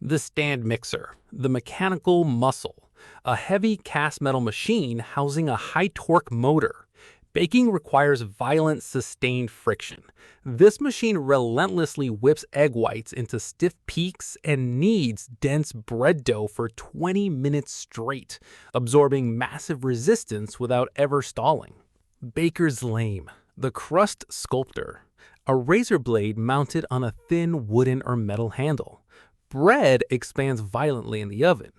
The stand mixer, the mechanical muscle, a heavy cast metal machine housing a high-torque motor. Baking requires violent, sustained friction. This machine relentlessly whips egg whites into stiff peaks and kneads dense bread dough for 20 minutes straight, absorbing massive resistance without ever stalling. Baker's lame, the crust sculptor, a razor blade mounted on a thin wooden or metal handle. Bread expands violently in the oven.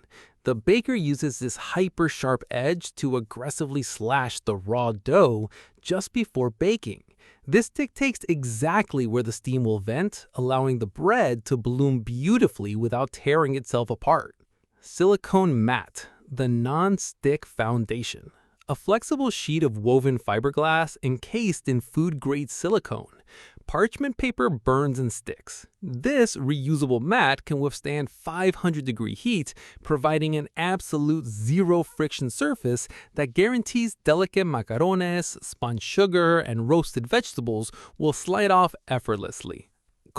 The baker uses this hyper-sharp edge to aggressively slash the raw dough just before baking. This dictates exactly where the steam will vent, allowing the bread to bloom beautifully without tearing itself apart. Silicone mat, the non-stick foundation. A flexible sheet of woven fiberglass encased in food-grade silicone. Parchment paper burns and sticks. This reusable mat can withstand 500-degree heat, providing an absolute zero-friction surface that guarantees delicate macarones, spun sugar, and roasted vegetables will slide off effortlessly.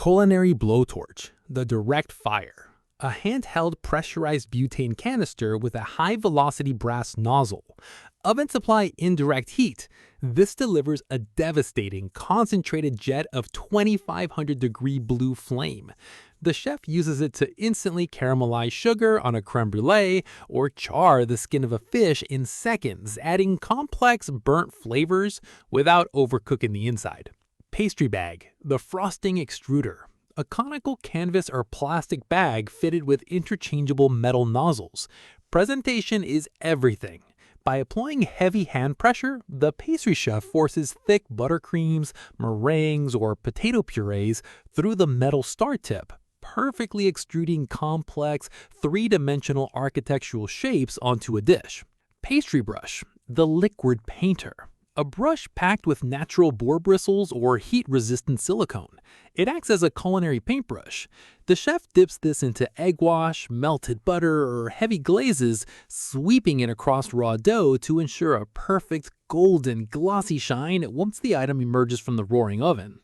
Culinary blowtorch, the direct fire. A handheld pressurized butane canister with a high-velocity brass nozzle. Oven supply indirect heat. This delivers a devastating, concentrated jet of 2,500-degree blue flame. The chef uses it to instantly caramelize sugar on a creme brulee or char the skin of a fish in seconds, adding complex burnt flavors without overcooking the inside. Pastry bag, the frosting extruder. A conical canvas or plastic bag fitted with interchangeable metal nozzles. Presentation is everything. By applying heavy hand pressure, the pastry chef forces thick buttercreams, meringues, or potato purees through the metal star tip, perfectly extruding complex, three-dimensional architectural shapes onto a dish. Pastry brush, the liquid painter. A brush packed with natural boar bristles or heat-resistant silicone. It acts as a culinary paintbrush. The chef dips this into egg wash, melted butter, or heavy glazes, sweeping it across raw dough to ensure a perfect golden glossy shine once the item emerges from the roaring oven.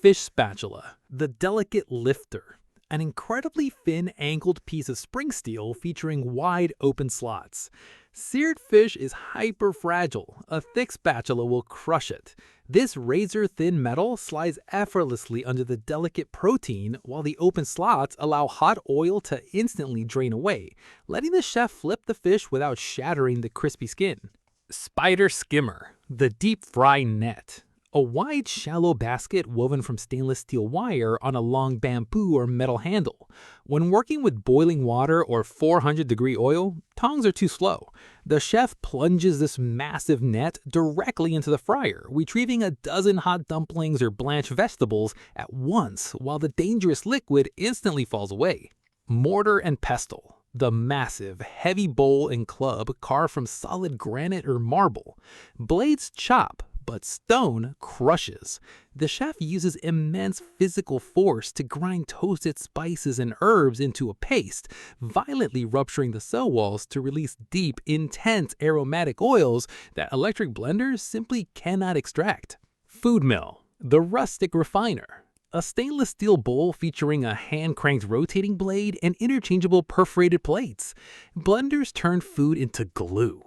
Fish spatula, the delicate lifter. An incredibly thin angled piece of spring steel featuring wide open slots. Seared fish is hyper fragile. A thick spatula will crush it. This razor-thin metal slides effortlessly under the delicate protein, while the open slots allow hot oil to instantly drain away, letting the chef flip the fish without shattering the crispy skin. Spider skimmer, the deep fry net. A wide, shallow basket woven from stainless steel wire on a long bamboo or metal handle. When working with boiling water or 400-degree oil, tongs are too slow. The chef plunges this massive net directly into the fryer, retrieving a dozen hot dumplings or blanched vegetables at once, while the dangerous liquid instantly falls away. Mortar and pestle. The massive, heavy bowl and club carved from solid granite or marble. Blades chop, but stone crushes. The chef uses immense physical force to grind toasted spices and herbs into a paste, violently rupturing the cell walls to release deep, intense aromatic oils that electric blenders simply cannot extract. Food mill, the rustic refiner. A stainless steel bowl featuring a hand-cranked rotating blade and interchangeable perforated plates. Blenders turn food into glue.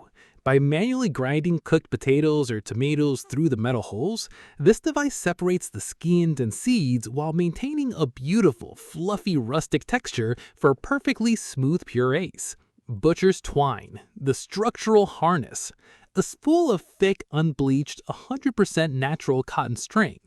By manually grinding cooked potatoes or tomatoes through the metal holes, this device separates the skins and seeds while maintaining a beautiful, fluffy rustic texture for perfectly smooth purees. Butcher's twine, the structural harness. A spool of thick, unbleached, 100% natural cotton string.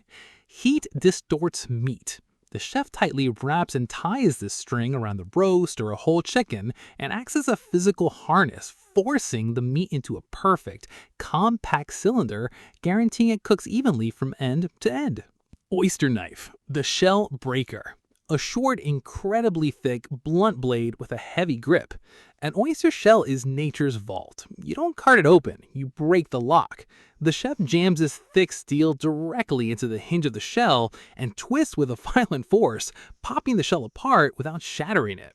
Heat distorts meat. The chef tightly wraps and ties this string around the roast or a whole chicken and acts as a physical harness, forcing the meat into a perfect, compact cylinder, guaranteeing it cooks evenly from end to end. Oyster knife, the shell breaker. A short, incredibly thick, blunt blade with a heavy grip. An oyster shell is nature's vault. You don't cart it open, you break the lock. The chef jams this thick steel directly into the hinge of the shell and twists with a violent force, popping the shell apart without shattering it.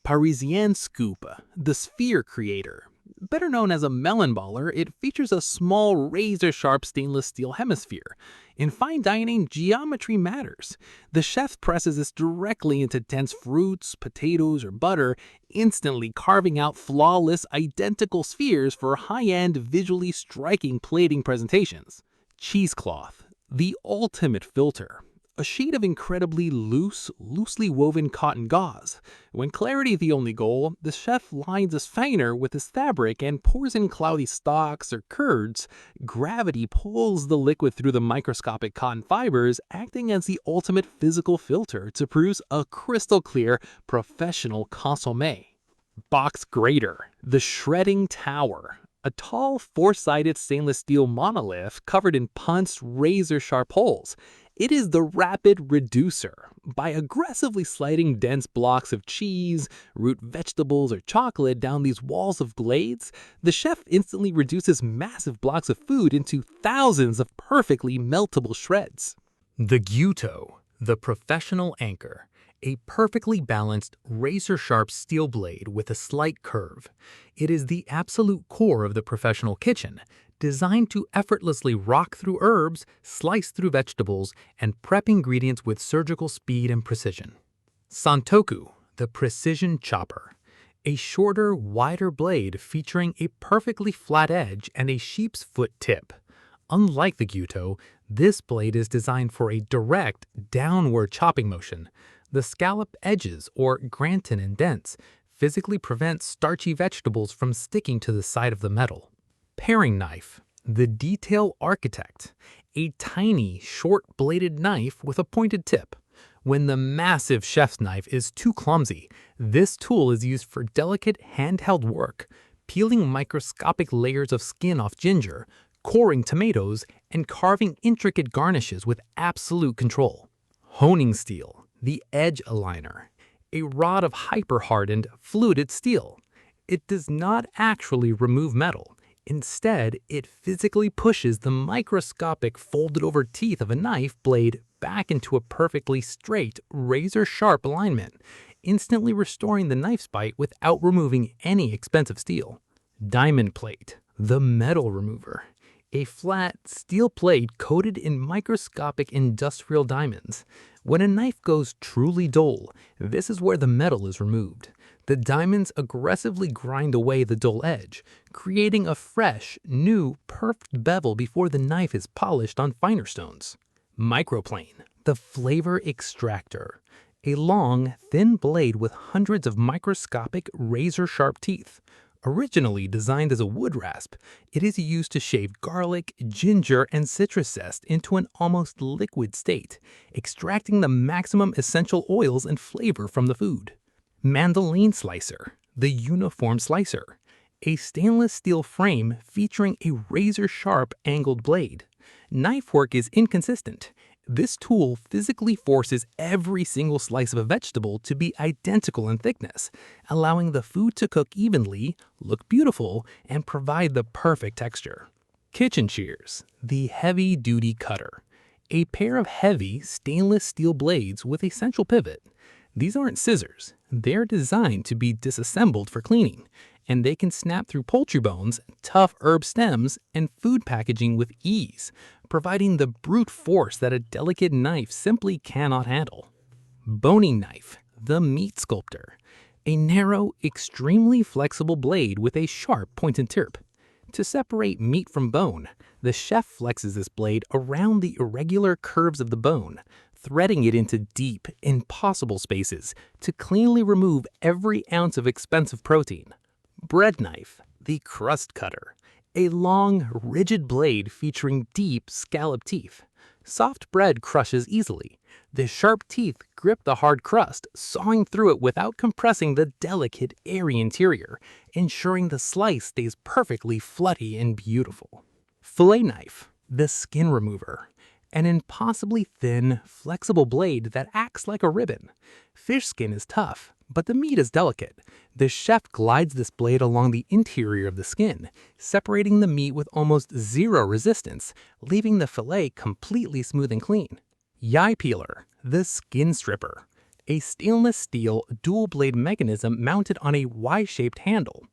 Parisienne scoop, the sphere creator. Better known as a melon baller, it features a small razor-sharp stainless steel hemisphere. In fine dining, geometry matters. The chef presses this directly into dense fruits, potatoes, or butter, instantly carving out flawless, identical spheres for high-end, visually striking plating presentations. Cheesecloth, the ultimate filter. A sheet of incredibly loosely woven cotton gauze. When clarity is the only goal, the chef lines a strainer with this fabric and pours in cloudy stocks or curds. Gravity pulls the liquid through the microscopic cotton fibers, acting as the ultimate physical filter to produce a crystal clear, professional consommé. Box grater, the shredding tower. A tall, four-sided stainless steel monolith covered in punched, razor-sharp holes. It is the rapid reducer. By aggressively sliding dense blocks of cheese, root vegetables, or chocolate down these walls of blades, the chef instantly reduces massive blocks of food into thousands of perfectly meltable shreds. The Gyuto, the professional anchor. A perfectly balanced, razor-sharp steel blade with a slight curve. It is the absolute core of the professional kitchen, designed to effortlessly rock through herbs, slice through vegetables, and prep ingredients with surgical speed and precision. Santoku, the precision chopper. A shorter, wider blade featuring a perfectly flat edge and a sheep's foot tip. Unlike the Gyuto, this blade is designed for a direct, downward chopping motion. The scalloped edges, or Granton indents, physically prevent starchy vegetables from sticking to the side of the metal. Paring knife, the detail architect. A tiny, short-bladed knife with a pointed tip. When the massive chef's knife is too clumsy, this tool is used for delicate handheld work, peeling microscopic layers of skin off ginger, coring tomatoes, and carving intricate garnishes with absolute control. Honing steel, the edge aligner, a rod of hyper-hardened, fluted steel. It does not actually remove metal. Instead, it physically pushes the microscopic folded-over teeth of a knife blade back into a perfectly straight, razor-sharp alignment, instantly restoring the knife's bite without removing any expensive steel. Diamond plate, the metal remover. A flat, steel plate coated in microscopic industrial diamonds. When a knife goes truly dull, this is where the metal is removed. The diamonds aggressively grind away the dull edge, creating a fresh, new, perfect bevel before the knife is polished on finer stones. Microplane, the flavor extractor. A long, thin blade with hundreds of microscopic, razor-sharp teeth. Originally designed as a wood rasp, it is used to shave garlic, ginger, and citrus zest into an almost liquid state, extracting the maximum essential oils and flavor from the food. Mandolin slicer, the uniform slicer. A stainless steel frame featuring a razor-sharp angled blade. Knife work is inconsistent. This tool physically forces every single slice of a vegetable to be identical in thickness, allowing the food to cook evenly, look beautiful, and provide the perfect texture. Kitchen shears, the heavy-duty cutter. A pair of heavy stainless steel blades with a central pivot. These aren't scissors. They're designed to be disassembled for cleaning, and they can snap through poultry bones, tough herb stems, and food packaging with ease, providing the brute force that a delicate knife simply cannot handle. Boning knife, the meat sculptor. A narrow, extremely flexible blade with a sharp pointed tip. To separate meat from bone, the chef flexes this blade around the irregular curves of the bone, threading it into deep, impossible spaces to cleanly remove every ounce of expensive protein. Bread knife, the crust cutter. A long, rigid blade featuring deep, scalloped teeth. Soft bread crushes easily. The sharp teeth grip the hard crust, sawing through it without compressing the delicate, airy interior, ensuring the slice stays perfectly fluffy and beautiful. Fillet knife, the skin remover. An impossibly thin, flexible blade that acts like a ribbon. Fish skin is tough, but the meat is delicate. The chef glides this blade along the interior of the skin, separating the meat with almost zero resistance, leaving the fillet completely smooth and clean. Yai peeler, the skin stripper. A stainless steel dual-blade mechanism mounted on a Y-shaped handle.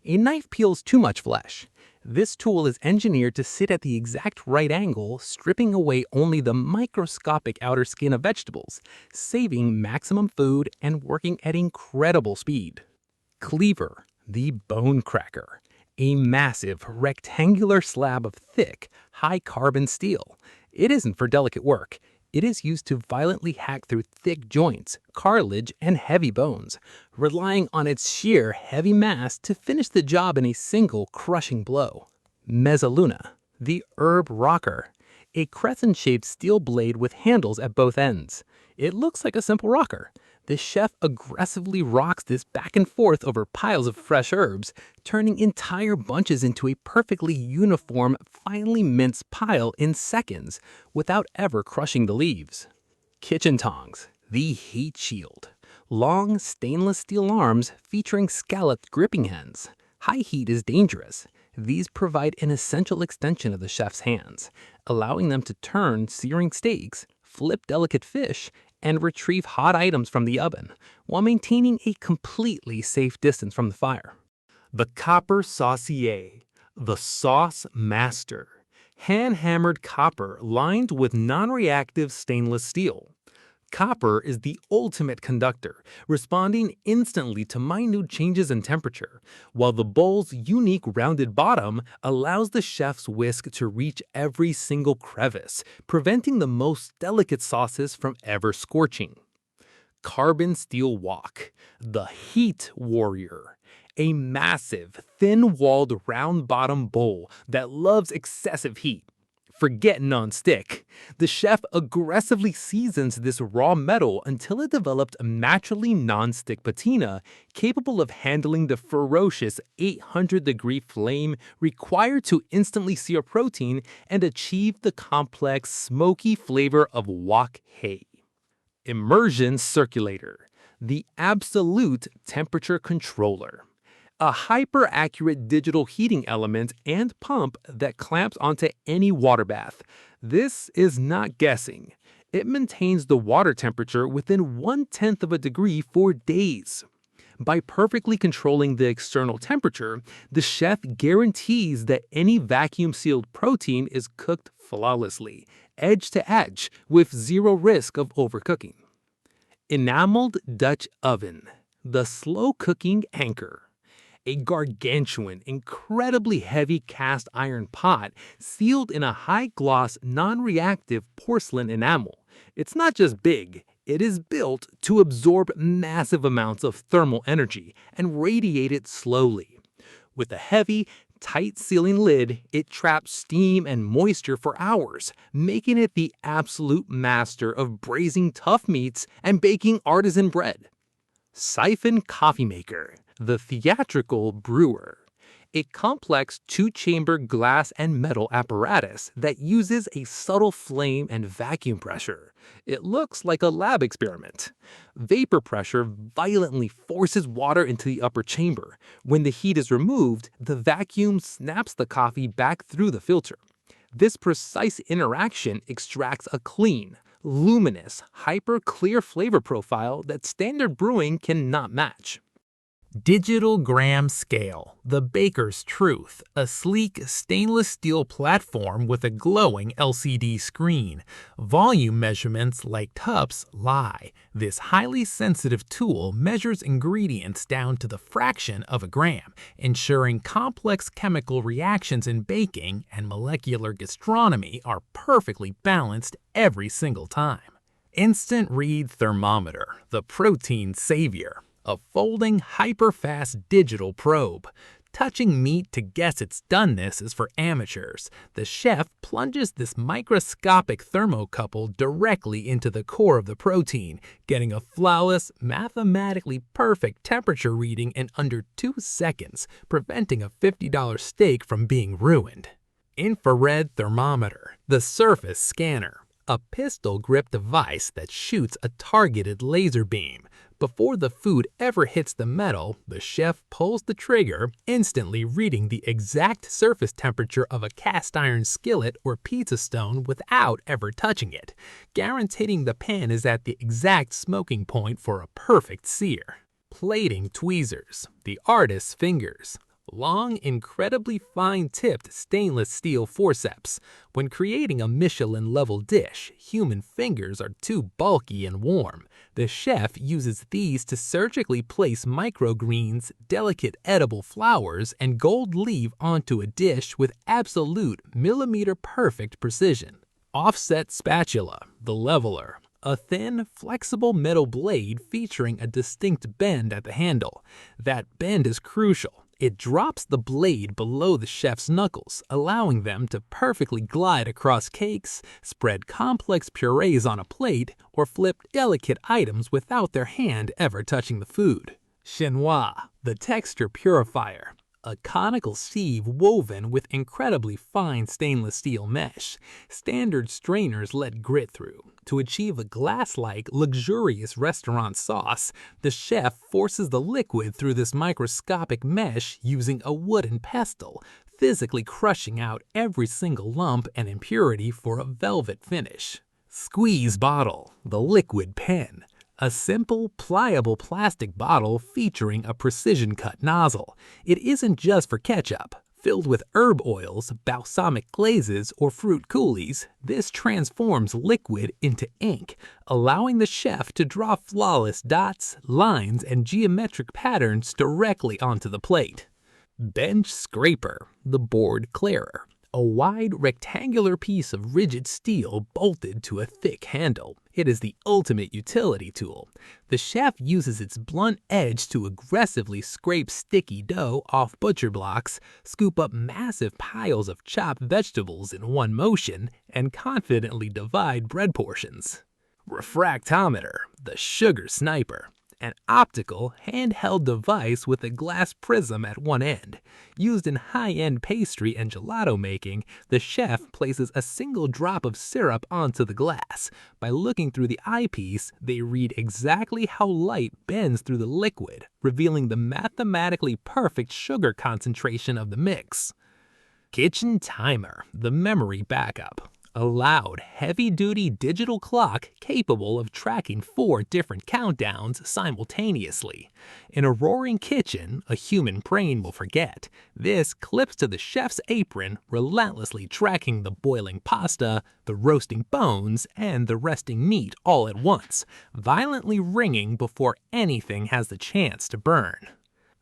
A knife peels too much flesh. This tool is engineered to sit at the exact right angle, stripping away only the microscopic outer skin of vegetables, saving maximum food and working at incredible speed. Cleaver, the bone cracker, a massive rectangular slab of thick, high-carbon steel. It isn't for delicate work. It is used to violently hack through thick joints, cartilage, and heavy bones, relying on its sheer heavy mass to finish the job in a single crushing blow. Mezzaluna, the herb rocker, a crescent-shaped steel blade with handles at both ends. It looks like a simple rocker. The chef aggressively rocks this back and forth over piles of fresh herbs, turning entire bunches into a perfectly uniform, finely minced pile in seconds, without ever crushing the leaves. Kitchen tongs, the heat shield. Long stainless steel arms featuring scalloped gripping ends. High heat is dangerous. These provide an essential extension of the chef's hands, allowing them to turn searing steaks, flip delicate fish, and retrieve hot items from the oven, while maintaining a completely safe distance from the fire. The copper saucier, the sauce master. Hand-hammered copper lined with non-reactive stainless steel. Copper is the ultimate conductor, responding instantly to minute changes in temperature, while the bowl's unique rounded bottom allows the chef's whisk to reach every single crevice, preventing the most delicate sauces from ever scorching. Carbon steel wok, the heat warrior. A massive, thin-walled, round-bottom bowl that loves excessive heat. Forget non-stick. The chef aggressively seasons this raw metal until it developed a naturally non-stick patina capable of handling the ferocious 800-degree flame required to instantly sear protein and achieve the complex, smoky flavor of wok hei. Immersion Circulator, the absolute temperature controller. A hyper-accurate digital heating element and pump that clamps onto any water bath. This is not guessing. It maintains the water temperature within 1/10 of a degree for days. By perfectly controlling the external temperature, the chef guarantees that any vacuum-sealed protein is cooked flawlessly, edge to edge, with zero risk of overcooking. Enameled Dutch oven, the slow-cooking anchor. A gargantuan, incredibly heavy cast iron pot sealed in a high-gloss, non-reactive porcelain enamel. It's not just big, it is built to absorb massive amounts of thermal energy and radiate it slowly. With a heavy, tight-sealing lid, it traps steam and moisture for hours, making it the absolute master of braising tough meats and baking artisan bread. Siphon coffee maker, the theatrical brewer. A complex two-chamber glass and metal apparatus that uses a subtle flame and vacuum pressure. It looks like a lab experiment. Vapor pressure violently forces water into the upper chamber. When the heat is removed, the vacuum snaps the coffee back through the filter. This precise interaction extracts a clean, luminous, hyper-clear flavor profile that standard brewing cannot match. Digital gram scale, the baker's truth, a sleek stainless steel platform with a glowing LCD screen. Volume measurements like cups lie. This highly sensitive tool measures ingredients down to the fraction of a gram, ensuring complex chemical reactions in baking and molecular gastronomy are perfectly balanced every single time. Instant read thermometer, the protein savior. A folding, hyper-fast digital probe. Touching meat to guess its doneness is for amateurs. The chef plunges this microscopic thermocouple directly into the core of the protein, getting a flawless, mathematically perfect temperature reading in under 2 seconds, preventing a $50 steak from being ruined. Infrared thermometer, the surface scanner. A pistol-grip device that shoots a targeted laser beam. Before the food ever hits the metal, the chef pulls the trigger, instantly reading the exact surface temperature of a cast iron skillet or pizza stone without ever touching it, guaranteeing the pan is at the exact smoking point for a perfect sear. Plating tweezers, the artist's fingers. Long, incredibly fine-tipped stainless steel forceps. When creating a Michelin-level dish, human fingers are too bulky and warm. The chef uses these to surgically place microgreens, delicate edible flowers, and gold leaf onto a dish with absolute millimeter-perfect precision. Offset spatula, the leveler. A thin, flexible metal blade featuring a distinct bend at the handle. That bend is crucial. It drops the blade below the chef's knuckles, allowing them to perfectly glide across cakes, spread complex purees on a plate, or flip delicate items without their hand ever touching the food. Chinois, the texture purifier. A conical sieve woven with incredibly fine stainless steel mesh. Standard strainers let grit through. To achieve a glass-like, luxurious restaurant sauce, the chef forces the liquid through this microscopic mesh using a wooden pestle, physically crushing out every single lump and impurity for a velvet finish. Squeeze bottle, the liquid pen. A simple, pliable plastic bottle featuring a precision-cut nozzle. It isn't just for ketchup. Filled with herb oils, balsamic glazes, or fruit coulis, this transforms liquid into ink, allowing the chef to draw flawless dots, lines, and geometric patterns directly onto the plate. Bench scraper, the board clearer. A wide, rectangular piece of rigid steel bolted to a thick handle. It is the ultimate utility tool. The chef uses its blunt edge to aggressively scrape sticky dough off butcher blocks, scoop up massive piles of chopped vegetables in one motion, and confidently divide bread portions. Refractometer, the sugar sniper. An optical, handheld device with a glass prism at one end. Used in high-end pastry and gelato making, the chef places a single drop of syrup onto the glass. By looking through the eyepiece, they read exactly how light bends through the liquid, revealing the mathematically perfect sugar concentration of the mix. Kitchen timer, the memory backup. A loud, heavy-duty digital clock capable of tracking 4 different countdowns simultaneously. In a roaring kitchen, a human brain will forget. This clips to the chef's apron, relentlessly tracking the boiling pasta, the roasting bones, and the resting meat all at once, violently ringing before anything has the chance to burn.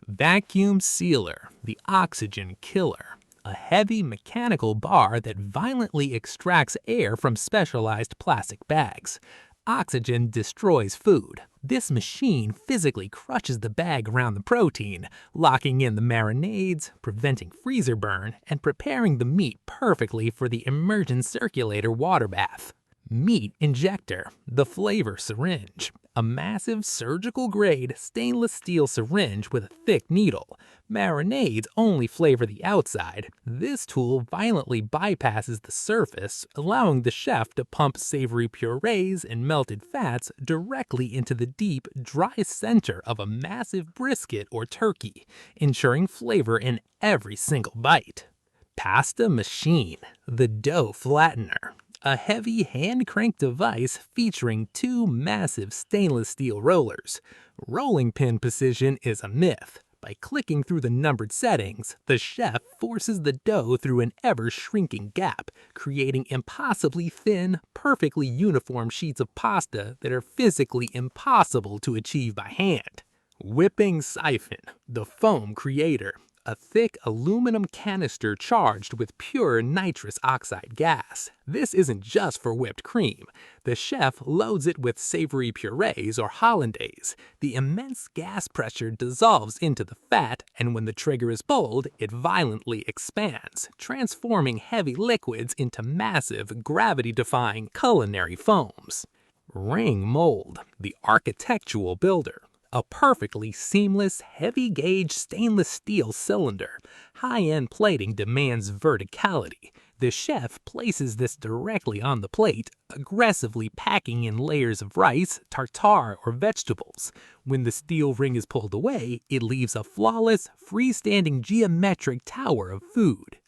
Vacuum sealer, the oxygen killer. A heavy mechanical bar that violently extracts air from specialized plastic bags. Oxygen destroys food. This machine physically crushes the bag around the protein, locking in the marinades, preventing freezer burn, and preparing the meat perfectly for the Immersion Circulator water bath. Meat injector, the flavor syringe. A massive surgical-grade stainless steel syringe with a thick needle. Marinades only flavor the outside. This tool violently bypasses the surface, allowing the chef to pump savory purees and melted fats directly into the deep, dry center of a massive brisket or turkey, ensuring flavor in every single bite. Pasta machine, the dough flattener. A heavy hand-cranked device featuring 2 massive stainless steel rollers. Rolling pin precision is a myth. By clicking through the numbered settings, the chef forces the dough through an ever-shrinking gap, creating impossibly thin, perfectly uniform sheets of pasta that are physically impossible to achieve by hand. Whipping siphon, the foam creator. A thick aluminum canister charged with pure nitrous oxide gas. This isn't just for whipped cream. The chef loads it with savory purees or hollandaise. The immense gas pressure dissolves into the fat, and when the trigger is pulled, it violently expands, transforming heavy liquids into massive, gravity-defying culinary foams. Ring mold, the architectural builder. A perfectly seamless, heavy-gauge stainless steel cylinder. High-end plating demands verticality. The chef places this directly on the plate, aggressively packing in layers of rice, tartare, or vegetables. When the steel ring is pulled away, it leaves a flawless, freestanding geometric tower of food.